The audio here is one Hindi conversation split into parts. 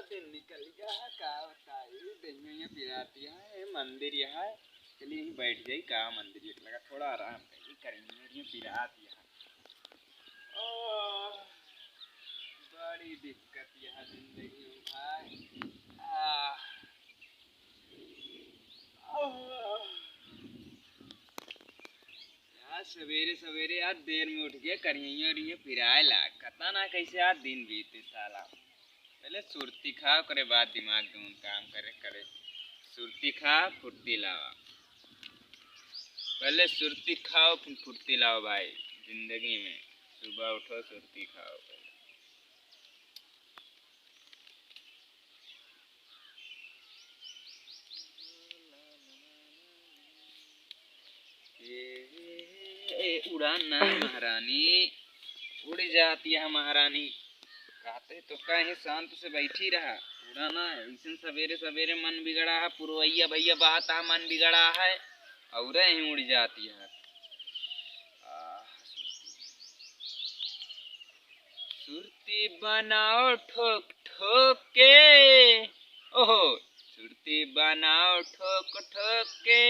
दिन निकल गया है का बताइए दही पिराती है मंदिर यहाँ है। चलिए यहीं बैठ जाइए का मंदिर लगा थोड़ा आराम करिए करेंगे पिराती है। बड़ी दिक्कत यहाँ जिंदगी में भाई। यार सवेरे सवेरे यार देर में उठ के करिए और ये पिराए ला पता ना कैसे यार दिन बीते साला। पहले सुरती खाओ करे बाद दिमाग में काम करे करे सुरती खा फुर्ती लाओ। पहले सुरती खाओ फिर फुर्ती लाओ भाई जिंदगी में। सुबह उठो सुरती खाओ पहले। उड़ाना महारानी उड़ जाती है महारानी। कहते तो कहीं शांत से बैठी रहा उड़ाना है। सवेरे सवेरे मन बिगड़ा है पुरवैया भैया बहाता मन बिगड़ा है और ही उड़ जाती है। सुरती बनाओ ठोक ठोक के ओहो सुरती बनाओ ठोक ठोक के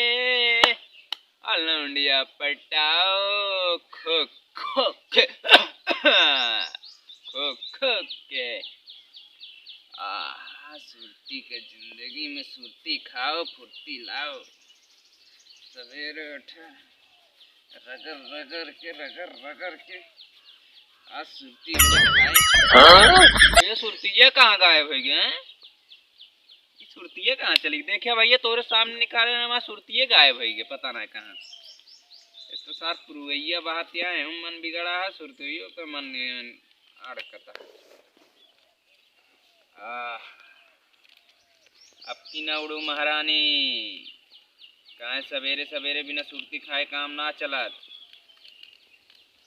अलौंडिया पटाओ खो खो के खो खो के। सुरती के जिंदगी में सुरती खाओ फुर्ती लाओ। सवेरे उठे रगड़ के आज सुरती खाए। ये सुरती कहाँ गायब हो गए? सुरती कहाँ चली देखिए भैया तोरे सामने निकाले ना सुरती गायब हो गए पता ना कहाँ। तो साथ पुरवैया बहातिया है मन बिगड़ा है सुरती पे मन अड़कता है। अब की ना उड़ो महारानी कहाँ सवेरे सवेरे बिना सुरती खाए काम ना चलत।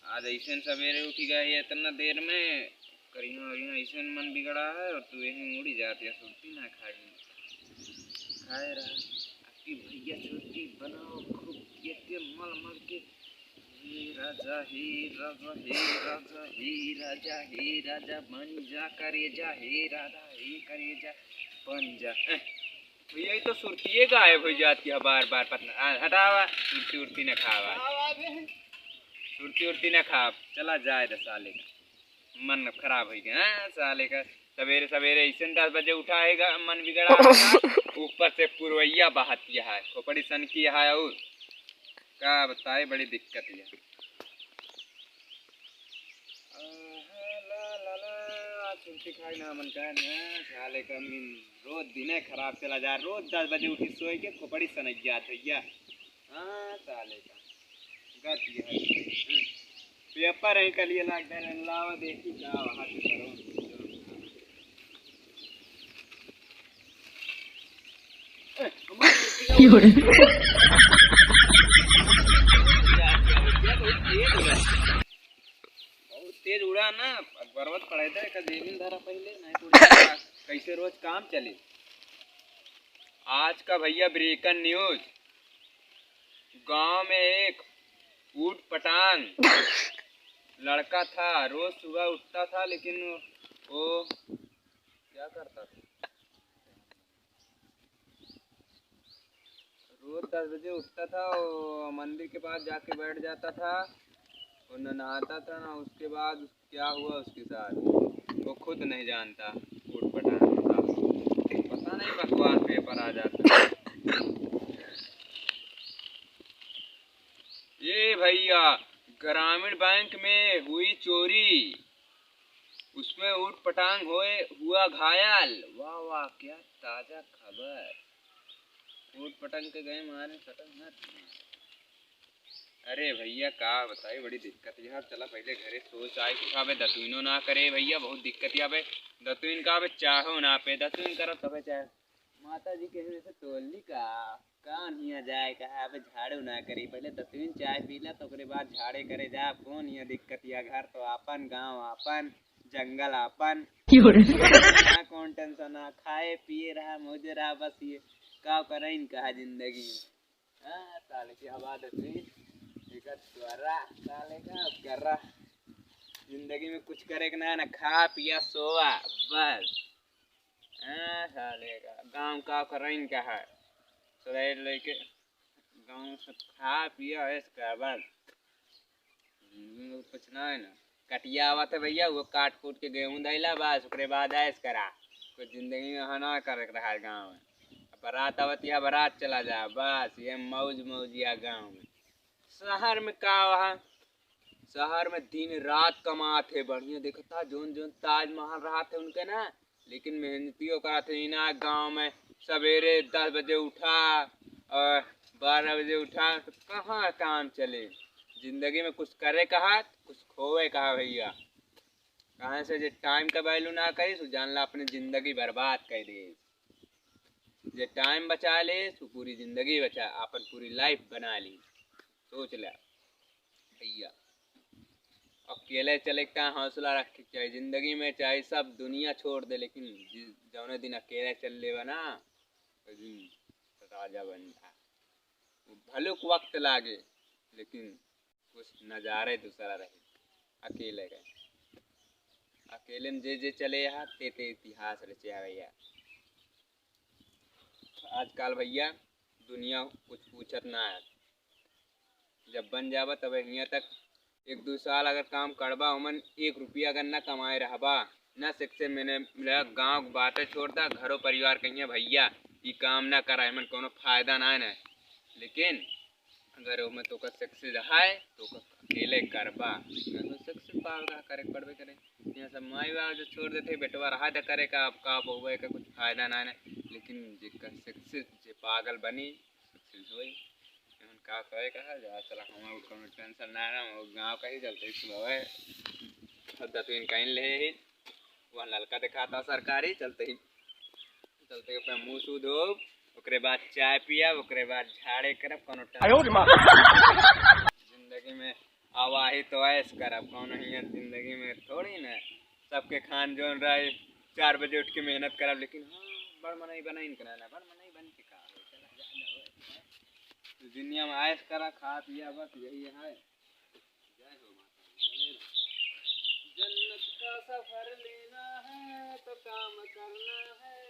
आज ऐसे सवेरे उठी गए इतना देर में करियो ऐसे मन बिगड़ा है और तू यही उड़ी जाती है सुरती ना खाए खाए रहा। आपकी भैया सुरती बनाओ खूब के मल मल के हे राजा हे राजा हे राजा हे राजा हे राजा बन जा करे जा हे राजा हे करे जा बन जा। भैया तो सुरती गायब हो जाती है बार बार पता हटावा सुरती उड़ती न खावा सुरती उड़ती न खा चला जाए साले का मन खराब हो गया साले का। सवेरे सवेरे ऐसे 10 बजे उठाएगा मन बिगड़ा ऊपर से पुरवैया बहातिया है खोपड़ी सन की है और क्या बताए बड़ी दिक्कत है। सुरती खाई ना मन का साले का रोज दिन खराब चला जा रोज 10 बजे उठी सोए के खोपड़ी सन भैया। साले का गति है पेपर है कलिए लाग दे लावा देखी क्या वहाँ से करो। तेज उड़ा ना बर्बाद पड़ा था जमीन धारा पहले नहीं कैसे रोज काम चले। आज का भैया ब्रेकिंग न्यूज गांव में एक ऊट पटांग लड़का था रोज सुबह उठता था लेकिन वो क्या करता था रोज 10 बजे उठता था वो मंदिर के पास जाके बैठ जाता था और नहाता था ना उसके बाद क्या हुआ उसके साथ वो खुद नहीं जानता ऊट पटांग था पता नहीं भगवान पेपर आ जाता। ये भैया ग्रामीण बैंक में हुई चोरी उसमें ऊट पटांग हुआ घायल। वाह वाह क्या ताजा खबर ऊट पटांग के गए मारे सटन। अरे भैया का बताए बड़ी दिक्कत यहाँ चला पहले घरे सोच आए कि दतुइनो ना करे भैया बहुत दिक्कत यहाँ पे दतुइन का चाहो ना पे दतुइन करो तबे चाहे माता जी के से तोली का कौन हिया जाए कहा अब झाड़ू ना करी पहले दतुइन चाय पीला तो ओकरे बाद झाड़े करे जा कौन हिया दिक्कत या घर तो अपन गांव अपन जंगल अपन कौन टेंशन ना खाए पिए रहा मौजे रहा बस ये का करें कहा जिंदगी में। साले की आवाज साले का कर रहा जिंदगी में कुछ करे ना खा पिया सोआ बस। हाँ साले का गाँव का कराइन क्या है सवेर लेके गाँव से खा पिया ऐस का बस कुछ ना है ना कटिया आवा था भैया वो काट कूट के गेहूं दैला बस उसके बाद ऐस करा कुछ जिंदगी में हना कर रहा है गाँव में बारात आवत या बारात चला जा बस ये मौज मौजिया गाँव में। शहर में का वहाँ शहर में दिन रात कमाते बढ़िया देखता जोन जोन ताजमहल रहा थे उनके ना लेकिन मेहनतियों करा थे ना गाँव में सवेरे 10 बजे उठा और 12 बजे उठा तो कहाँ काम चले जिंदगी में कुछ करे कहा कुछ खोए कहा भैया कहाँ से जे टाइम का वैल्यू ना करी तो जान ला अपनी जिंदगी बर्बाद कर दे जे टाइम बचा ले तो पूरी जिंदगी बचा अपन पूरी लाइफ बना ली सोच ले भैया अकेले चले का हौसला रख के चाहे जिंदगी में चाहे सब दुनिया छोड़ दे लेकिन जौने दिन अकेले चल ले ना तो दिन राजा बन जा भलुक वक्त लागे लेकिन कुछ नज़ारे दूसरा रहे अकेले गए अकेले में जे चले यहाँ ते इतिहास रचे भैया आजकल भैया दुनिया कुछ पूछत ना है जब बन जावा तब यहाँ तक 1-2 साल अगर काम करबा उमन 1 रुपया अगर न कमाए रहबा न शिक्षे मैंने मेरा गाँव बातें छोड़ता घरों परिवार कहिए भैया ये काम ना करा मन कोनो फायदा ना है लेकिन अगर उमें तो सक्सेस है तो अकेले करबा तो सक्सेस पाएगा करे पड़बे करे यहाँ सब माई बाप जो छोड़ देते बेटवा रहा था करे का अब का बहुए का कुछ फायदा ना है लेकिन जिसका सक्सेस जे पागल बनी सक्सेस हुई का कहे कहा जा चला हम कोनो टेंशन ना ना गांव का ही चलते सुबह है तो कहीं ले ही वह लड़का दिखाता सरकारी चलते पे मुँह सू धो ओकरे बाद चाय पिया ओकरे बाद झाड़े करब कोनो जिंदगी में आवाही तो ऐश करब कोनो हियाँ जिंदगी में थोड़ी ना सबके खान जोन रहे 4 बजे उठ के मेहनत करब लेकिन हाँ बड़ मनई बनाई कराना बड़ मनई बन के का दुनिया में ऐश करा खा पिया बस यही है जय हो माता जन्नत का सफर लेना है तो काम करना है।